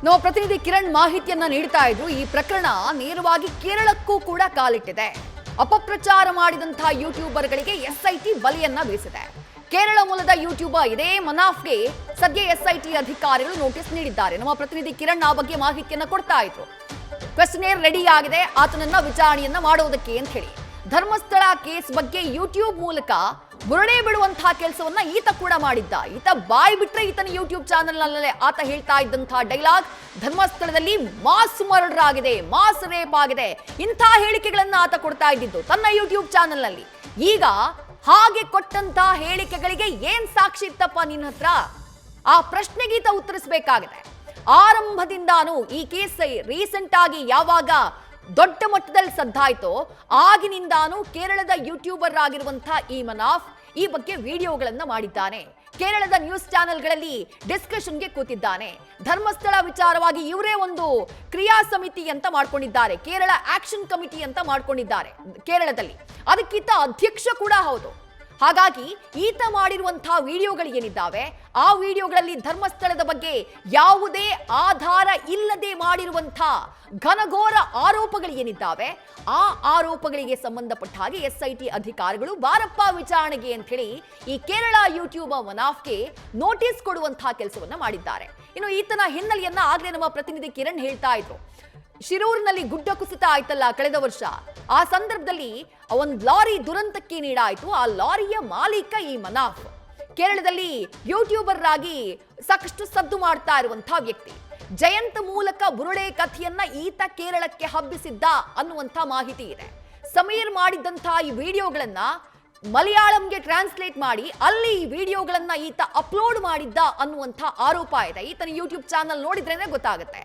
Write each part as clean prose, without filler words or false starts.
ನಮ್ಮ ಪ್ರತಿನಿಧಿ ಕಿರಣ್ ಮಾಹಿತಿಯನ್ನ ನೀಡ್ತಾ ಇದ್ರು. ಈ ಪ್ರಕರಣ ನೇರವಾಗಿ ಕೇರಳಕ್ಕೂ ಕೂಡ ಕಾಲಿಟ್ಟಿದೆ. ಅಪಪ್ರಚಾರ ಮಾಡಿದಂತಹ ಯೂಟ್ಯೂಬರ್ಗಳಿಗೆ ಎಸ್ಐಟಿ ಬಲಿಯನ್ನ ಬೀಸಿದೆ. ಕೇರಳ ಮೂಲದ ಯೂಟ್ಯೂಬರ್ ಇದೇ ಮನಾಫ್ಗೆ ಸದ್ಯ ಎಸ್ಐಟಿ ಅಧಿಕಾರಿಗಳು ನೋಟಿಸ್ ನೀಡಿದ್ದಾರೆ. ನಮ್ಮ ಪ್ರತಿನಿಧಿ ಕಿರಣ್ ಆ ಬಗ್ಗೆ ಮಾಹಿತಿಯನ್ನ ಕೊಡ್ತಾ ಇದ್ರು. ಕ್ವೆಶ್ಚನೇರ್ ರೆಡಿ ಆಗಿದೆ ಆತನನ್ನ ವಿಚಾರಣೆಯನ್ನ ಮಾಡೋದಕ್ಕೆ ಅಂತ ಹೇಳಿ. ಧರ್ಮಸ್ಥಳ ಕೇಸ್ ಬಗ್ಗೆ ಯೂಟ್ಯೂಬ್ ಮೂಲಕ ಬುರಡೆ ಬಿಡುವಂತಹ ಕೆಲಸವನ್ನ ಈತ ಕೂಡ ಮಾಡಿದ್ದ. ಈತ ಬಾಯ್ ಬಿಟ್ರೆ ಈತನ ಯೂಟ್ಯೂಬ್ ಚಾನೆಲ್ ನಲ್ಲೇ ಆತ ಹೇಳ್ತಾ ಇದ್ದಂತಹ ಡೈಲಾಗ್ ಧರ್ಮಸ್ಥಳದಲ್ಲಿ ಮಾಸ್ ಮರ್ಡರ್ ಆಗಿದೆ, ಮಾಸ್ ರೇಪ್ ಆಗಿದೆ, ಇಂತಹ ಹೇಳಿಕೆಗಳನ್ನ ಆತ ಕೊಡ್ತಾ ಇದ್ದಿದ್ದು ತನ್ನ ಯೂಟ್ಯೂಬ್ ಚಾನೆಲ್ ನಲ್ಲಿ. ಈಗ ಹಾಗೆ ಕೊಟ್ಟಂತಹ ಹೇಳಿಕೆಗಳಿಗೆ ಏನ್ ಸಾಕ್ಷಿ ಇತ್ತಪ್ಪ ನಿನ್ನ ಹತ್ರ? ಆ ಪ್ರಶ್ನೆಗೆ ಈತ ಉತ್ತರಿಸಬೇಕಾಗಿದೆ. ಆರಂಭದಿಂದಾನು ಈ ಕೇಸ್ ರೀಸೆಂಟ್ ಆಗಿ ಯಾವಾಗ ದೊಡ್ಡ ಮಟ್ಟದಲ್ಲಿ ಸದ್ದಾಯ್ತೋ ಆಗಿನಿಂದಾನು ಕೇರಳದ ಯೂಟ್ಯೂಬರ್ ಆಗಿರುವಂತಹ ಈ ಮನಾಫ್ ಈ ಬಗ್ಗೆ ವಿಡಿಯೋಗಳನ್ನ ಮಾಡಿದ್ದಾನೆ. ಕೇರಳದ ನ್ಯೂಸ್ ಚಾನೆಲ್ಗಳಲ್ಲಿ ಡಿಸ್ಕಷನ್ಗೆ ಕೂತಿದ್ದಾನೆ. ಧರ್ಮಸ್ಥಳ ವಿಚಾರವಾಗಿ ಇವರೇ ಒಂದು ಕ್ರಿಯಾ ಸಮಿತಿ ಅಂತ ಮಾಡ್ಕೊಂಡಿದ್ದಾರೆ, ಕೇರಳ ಆಕ್ಷನ್ ಕಮಿಟಿ ಅಂತ ಮಾಡ್ಕೊಂಡಿದ್ದಾರೆ ಕೇರಳದಲ್ಲಿ. ಅದಕ್ಕಿಂತ ಅಧ್ಯಕ್ಷ ಕೂಡ ಹೌದು. ಹಾಗಾಗಿ ಈತ ಮಾಡಿರುವಂತಹ ವಿಡಿಯೋಗಳು ಏನಿದ್ದಾವೆ ಆ ವಿಡಿಯೋಗಳಲ್ಲಿ ಧರ್ಮಸ್ಥಳದ ಬಗ್ಗೆ ಯಾವುದೇ ಆಧಾರ ಇಲ್ಲದೆ ಮಾಡಿರುವಂತಹ ಘನಘೋರ ಆರೋಪಗಳು ಏನಿದ್ದಾವೆ ಆ ಆರೋಪಗಳಿಗೆ ಸಂಬಂಧಪಟ್ಟ ಹಾಗೆ ಎಸ್ಐಟಿ ಅಧಿಕಾರಿಗಳು ಬಾರಪ್ಪ ವಿಚಾರಣೆಗೆ ಅಂತ ಹೇಳಿ ಈ ಕೇರಳ ಯೂಟ್ಯೂಬರ್ ಮನಾಫ್ಗೆ ನೋಟಿಸ್ ಕೊಡುವಂತಹ ಕೆಲಸವನ್ನ ಮಾಡಿದ್ದಾರೆ. ಇನ್ನು ಈತನ ಹಿನ್ನೆಲೆಯನ್ನ ಆಗ್ಲೇ ನಮ್ಮ ಪ್ರತಿನಿಧಿ ಕಿರಣ್ ಹೇಳ್ತಾ ಇದ್ರು. ಶಿರೂರಿನಲ್ಲಿ ಗುಡ್ಡ ಕುಸಿತ ಆಯ್ತಲ್ಲ ಕಳೆದ ವರ್ಷ, ಆ ಸಂದರ್ಭದಲ್ಲಿ ಒಂದು ಲಾರಿ ದುರಂತಕ್ಕೆ ನೀಡಾಯಿತು. ಆ ಲಾರಿಯ ಮಾಲೀಕ ಈ ಮನಾಫ್ ಕೇರಳದಲ್ಲಿ ಯೂಟ್ಯೂಬರ್ ಆಗಿ ಸಾಕಷ್ಟು ಸದ್ದು ಮಾಡ್ತಾ ಇರುವಂತಹ ವ್ಯಕ್ತಿ. ಜಯಂತ್ ಮೂಲಕ ಬುರುಡೆ ಕಥೆಯನ್ನ ಈತ ಕೇರಳಕ್ಕೆ ಹಬ್ಬಿಸಿದ್ದ ಅನ್ನುವಂಥ ಮಾಹಿತಿ ಇದೆ. ಸಮೀರ್ ಮಾಡಿದ್ದಂತಹ ಈ ವಿಡಿಯೋಗಳನ್ನ ಮಲಯಾಳಂಗೆ ಟ್ರಾನ್ಸ್ಲೇಟ್ ಮಾಡಿ ಅಲ್ಲಿ ಈ ವಿಡಿಯೋಗಳನ್ನ ಈತ ಅಪ್ಲೋಡ್ ಮಾಡಿದ್ದ ಅನ್ನುವಂಥ ಆರೋಪ ಇದೆ. ಈತನ ಯೂಟ್ಯೂಬ್ ಚಾನಲ್ ನೋಡಿದ್ರೇನೆ ಗೊತ್ತಾಗುತ್ತೆ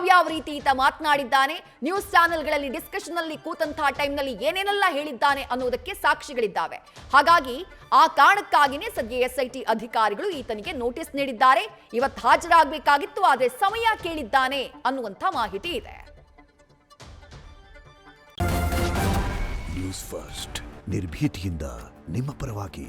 ಯಾವ ರೀತಿ ಈತ ಮಾತನಾಡಿದ್ದಾನೆ, ನ್ಯೂಸ್ ಚಾನೆಲ್ಗಳಲ್ಲಿ ಡಿಸ್ಕಷನ್ ಅಲ್ಲಿ ಕೂತಂತಹ ಟೈಮ್ನಲ್ಲಿ ಏನೇನೆಲ್ಲ ಹೇಳಿದ್ದಾನೆ ಅನ್ನೋದಕ್ಕೆ ಸಾಕ್ಷಿಗಳಿದ್ದಾವೆ. ಹಾಗಾಗಿ ಆ ಕಾರಣಕ್ಕಾಗಿನೇ ಸದ್ಯ ಎಸ್ಐಟಿ ಅಧಿಕಾರಿಗಳು ಈತನಿಗೆ ನೋಟಿಸ್ ನೀಡಿದ್ದಾರೆ. ಇವತ್ತು ಹಾಜರಾಗಬೇಕಾಗಿತ್ತು, ಆದ್ರೆ ಸಮಯ ಕೇಳಿದ್ದಾನೆ ಅನ್ನುವಂಥ ಮಾಹಿತಿ ಇದೆ. ನ್ಯೂಸ್ ಫಸ್ಟ್ ನಿರ್ಭೀತಿಯಿಂದ ನಿಮ್ಮ ಪರವಾಗಿ.